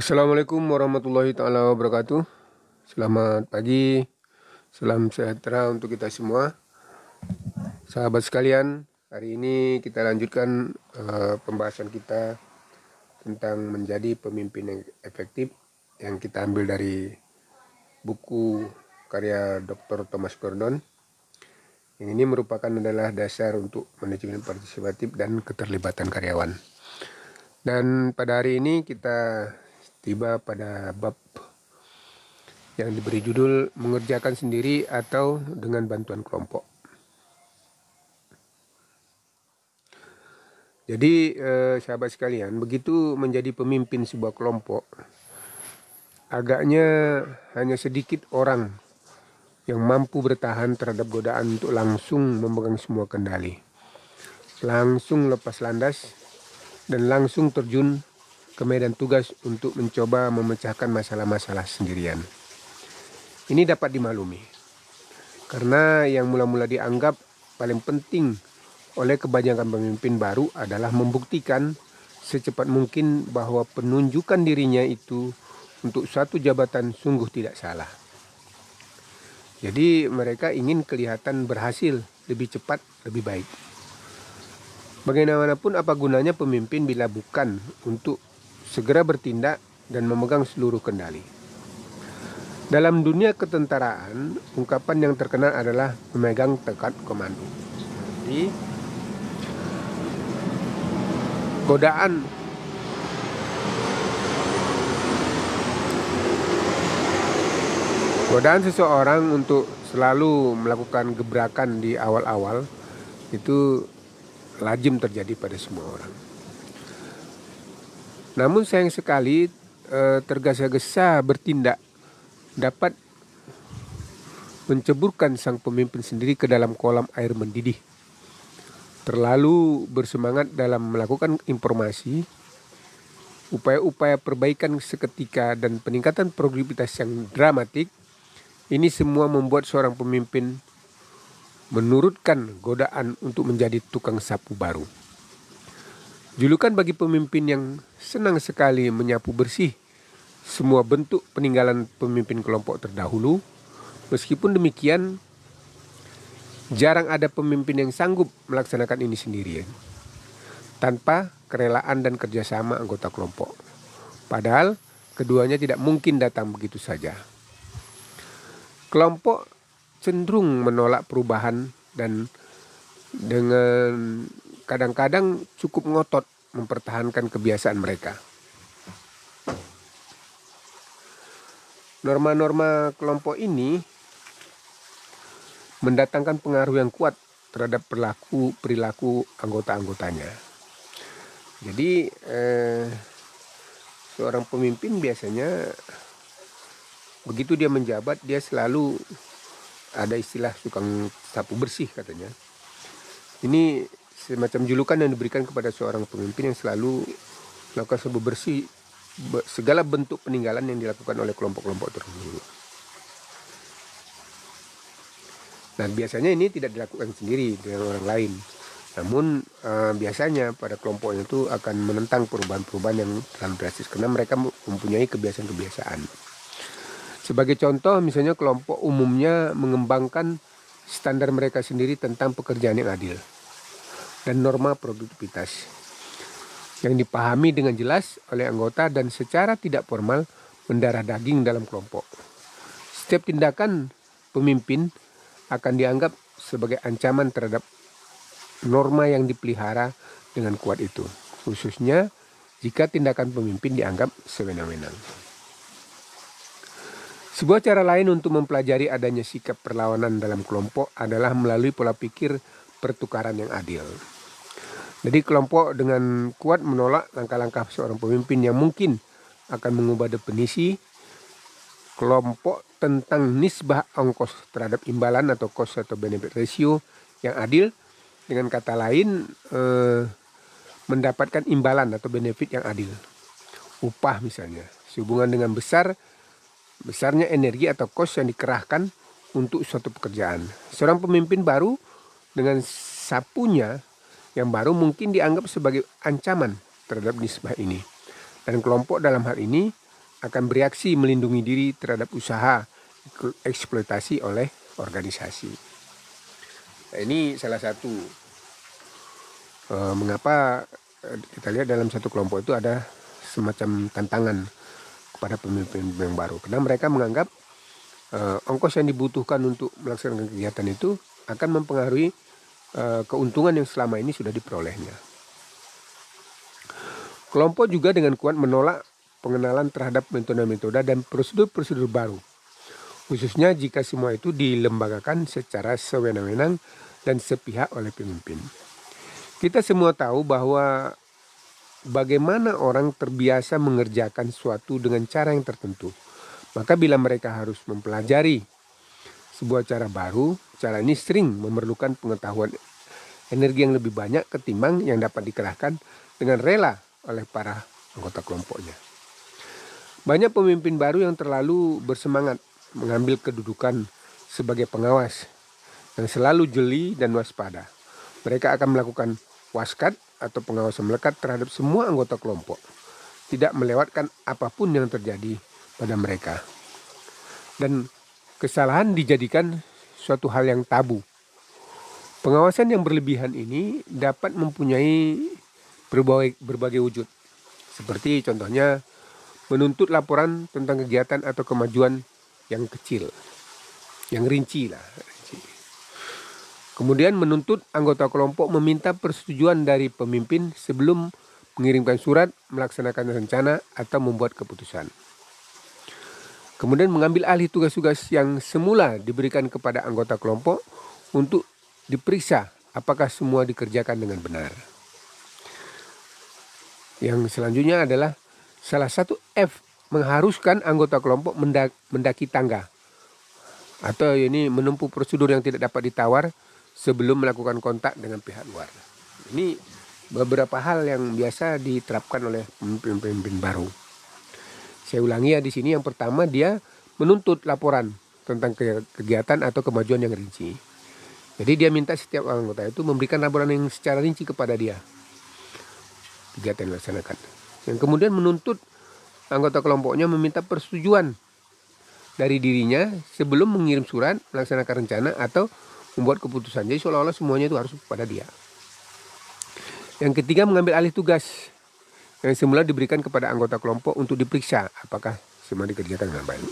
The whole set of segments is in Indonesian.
Assalamualaikum warahmatullahi taala wabarakatuh. Selamat pagi, salam sejahtera untuk kita semua. Sahabat sekalian, hari ini kita lanjutkan pembahasan kita tentang menjadi pemimpin yang efektif yang kita ambil dari buku karya Dr. Thomas Gordon. Yang ini merupakan adalah dasar untuk manajemen partisipatif dan keterlibatan karyawan. Dan pada hari ini kita tiba pada bab yang diberi judul mengerjakan sendiri atau dengan bantuan kelompok. Jadi sahabat sekalian, begitu menjadi pemimpin sebuah kelompok, agaknya hanya sedikit orang yang mampu bertahan terhadap godaan untuk langsung memegang semua kendali, langsung lepas landas, dan langsung terjun ke medan tugas untuk mencoba memecahkan masalah-masalah sendirian. Ini dapat dimaklumi, karena yang mula-mula dianggap paling penting oleh kebanyakan pemimpin baru adalah membuktikan secepat mungkin bahwa penunjukan dirinya itu untuk suatu jabatan sungguh tidak salah. Jadi mereka ingin kelihatan berhasil lebih cepat, lebih baik. Bagaimanapun apa gunanya pemimpin bila bukan untuk segera bertindak dan memegang seluruh kendali. Dalam dunia ketentaraan, ungkapan yang terkenal adalah memegang tongkat komando. Jadi godaan seseorang untuk selalu melakukan gebrakan di awal-awal itu lazim terjadi pada semua orang. Namun sayang sekali tergesa-gesa bertindak dapat menceburkan sang pemimpin sendiri ke dalam kolam air mendidih. Terlalu bersemangat dalam melakukan informasi, upaya-upaya perbaikan seketika dan peningkatan produktivitas yang dramatik, ini semua membuat seorang pemimpin menurutkan godaan untuk menjadi tukang sapu baru. Julukan bagi pemimpin yang senang sekali menyapu bersih semua bentuk peninggalan pemimpin kelompok terdahulu. Meskipun demikian, jarang ada pemimpin yang sanggup melaksanakan ini sendirian, tanpa kerelaan dan kerjasama anggota kelompok. Padahal keduanya tidak mungkin datang begitu saja. Kelompok cenderung menolak perubahan dan dengan kadang-kadang cukup ngotot mempertahankan kebiasaan mereka. Norma-norma kelompok ini mendatangkan pengaruh yang kuat terhadap perilaku anggota-anggotanya. Jadi seorang pemimpin biasanya begitu dia menjabat, dia selalu ada istilah tukang sapu bersih katanya. Ini semacam julukan yang diberikan kepada seorang pemimpin yang selalu melakukan sapu bersih segala bentuk peninggalan yang dilakukan oleh kelompok-kelompok terdahulu. Nah, biasanya ini tidak dilakukan sendiri dengan orang lain. Namun biasanya pada kelompoknya itu akan menentang perubahan-perubahan yang terlalu drastis karena mereka mempunyai kebiasaan-kebiasaan. Sebagai contoh, misalnya kelompok umumnya mengembangkan standar mereka sendiri tentang pekerjaan yang adil dan norma produktivitas yang dipahami dengan jelas oleh anggota dan secara tidak formal mendarah daging dalam kelompok. Setiap tindakan pemimpin akan dianggap sebagai ancaman terhadap norma yang dipelihara dengan kuat itu, khususnya jika tindakan pemimpin dianggap sewenang-wenang. Sebuah cara lain untuk mempelajari adanya sikap perlawanan dalam kelompok adalah melalui pola pikir pertukaran yang adil. Jadi kelompok dengan kuat menolak langkah-langkah seorang pemimpin yang mungkin akan mengubah definisi kelompok tentang nisbah ongkos terhadap imbalan atau cost atau benefit ratio yang adil. Dengan kata lain, mendapatkan imbalan atau benefit yang adil. Upah misalnya, sehubungan dengan besarnya energi atau cost yang dikerahkan untuk suatu pekerjaan. Seorang pemimpin baru dengan sapunya yang baru mungkin dianggap sebagai ancaman terhadap nisbah ini. Dan kelompok dalam hal ini akan bereaksi melindungi diri terhadap usaha eksploitasi oleh organisasi. Nah, ini salah satu mengapa kita lihat dalam satu kelompok itu ada semacam tantangan kepada pemimpin yang baru, karena mereka menganggap ongkos yang dibutuhkan untuk melaksanakan kegiatan itu akan mempengaruhi keuntungan yang selama ini sudah diperolehnya. Kelompok juga dengan kuat menolak pengenalan terhadap metode-metode dan prosedur-prosedur baru, khususnya jika semua itu dilembagakan secara sewenang-wenang dan sepihak oleh pemimpin. Kita semua tahu bahwa bagaimana orang terbiasa mengerjakan sesuatu dengan cara yang tertentu. Maka bila mereka harus mempelajari sebuah cara baru, cara ini sering memerlukan pengetahuan energi yang lebih banyak ketimbang yang dapat dikerahkan dengan rela oleh para anggota kelompoknya. Banyak pemimpin baru yang terlalu bersemangat mengambil kedudukan sebagai pengawas yang selalu jeli dan waspada. Mereka akan melakukan waskat atau pengawasan melekat terhadap semua anggota kelompok, tidak melewatkan apapun yang terjadi pada mereka. Dan kesalahan dijadikan suatu hal yang tabu. Pengawasan yang berlebihan ini dapat mempunyai berbagai wujud. Seperti contohnya menuntut laporan tentang kegiatan atau kemajuan yang kecil, yang rinci lah. Kemudian menuntut anggota kelompok meminta persetujuan dari pemimpin sebelum mengirimkan surat, melaksanakan rencana, atau membuat keputusan. Kemudian mengambil alih tugas-tugas yang semula diberikan kepada anggota kelompok untuk diperiksa apakah semua dikerjakan dengan benar. Yang selanjutnya adalah salah satu F, mengharuskan anggota kelompok mendaki tangga. Atau ini menempuh prosedur yang tidak dapat ditawar sebelum melakukan kontak dengan pihak luar. Ini beberapa hal yang biasa diterapkan oleh pemimpin-pemimpin baru. Saya ulangi ya di sini, yang pertama dia menuntut laporan tentang kegiatan atau kemajuan yang rinci. Jadi dia minta setiap anggota itu memberikan laporan yang secara rinci kepada dia kegiatan yang dilaksanakan. Yang kemudian menuntut anggota kelompoknya meminta persetujuan dari dirinya sebelum mengirim surat, melaksanakan rencana, atau membuat keputusan. Jadi seolah-olah semuanya itu harus kepada dia. Yang ketiga, mengambil alih tugas yang semula diberikan kepada anggota kelompok untuk diperiksa apakah semua dikerjakan dengan baik.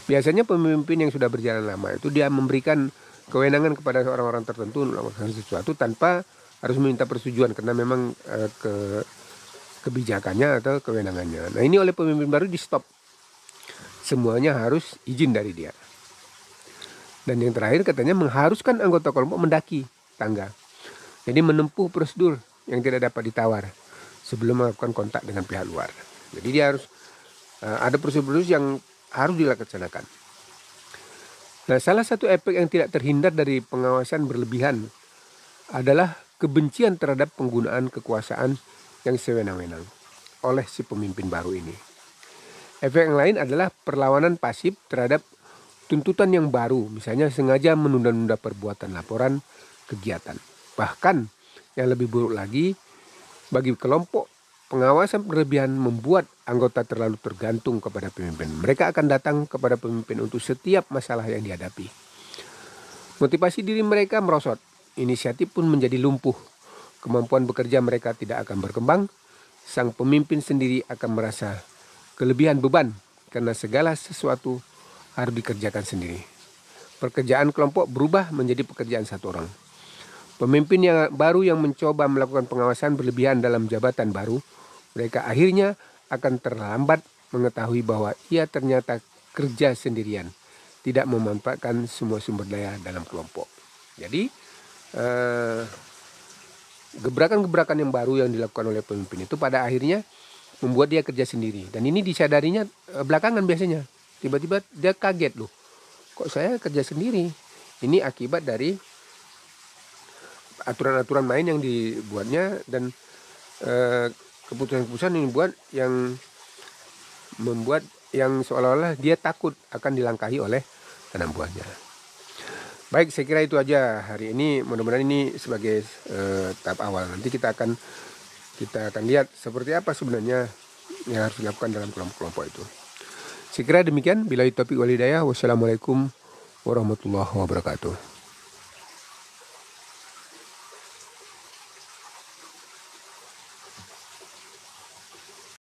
Biasanya pemimpin yang sudah berjalan lama itu dia memberikan kewenangan kepada orang-orang tertentu untuk melakukan sesuatu tanpa harus meminta persetujuan, karena memang kebijakannya atau kewenangannya. Nah, ini oleh pemimpin baru di stop. Semuanya harus izin dari dia. Dan yang terakhir katanya mengharuskan anggota kelompok mendaki tangga. Jadi menempuh prosedur yang tidak dapat ditawar sebelum melakukan kontak dengan pihak luar. Jadi dia harus ada prosedur yang harus dilaksanakan. Nah, salah satu efek yang tidak terhindar dari pengawasan berlebihan adalah kebencian terhadap penggunaan kekuasaan yang sewenang-wenang oleh si pemimpin baru ini. Efek yang lain adalah perlawanan pasif terhadap tuntutan yang baru, misalnya sengaja menunda-nunda perbuatan laporan kegiatan. Bahkan yang lebih buruk lagi, bagi kelompok, pengawasan berlebihan membuat anggota terlalu tergantung kepada pemimpin. Mereka akan datang kepada pemimpin untuk setiap masalah yang dihadapi. Motivasi diri mereka merosot, inisiatif pun menjadi lumpuh. Kemampuan bekerja mereka tidak akan berkembang. Sang pemimpin sendiri akan merasa kelebihan beban karena segala sesuatu harus dikerjakan sendiri. Pekerjaan kelompok berubah menjadi pekerjaan satu orang. Pemimpin yang baru yang mencoba melakukan pengawasan berlebihan dalam jabatan baru, mereka akhirnya akan terlambat mengetahui bahwa ia ternyata kerja sendirian, tidak memanfaatkan semua sumber daya dalam kelompok. Jadi gebrakan-gebrakan yang baru yang dilakukan oleh pemimpin itu pada akhirnya membuat dia kerja sendiri. Dan ini disadarinya belakangan biasanya. Tiba-tiba dia kaget, loh, kok saya kerja sendiri? Ini akibat dari aturan-aturan main yang dibuatnya dan keputusan-keputusan yang dibuat yang membuat yang seolah-olah dia takut akan dilangkahi oleh anak buahnya. Baik, saya kira itu aja hari ini. Mudah-mudahan ini sebagai tahap awal. Nanti kita akan lihat seperti apa sebenarnya yang harus dilakukan dalam kelompok-kelompok itu. Sekira demikian, billahi taufiq wal hidayah. Wassalamualaikum warahmatullahi wabarakatuh.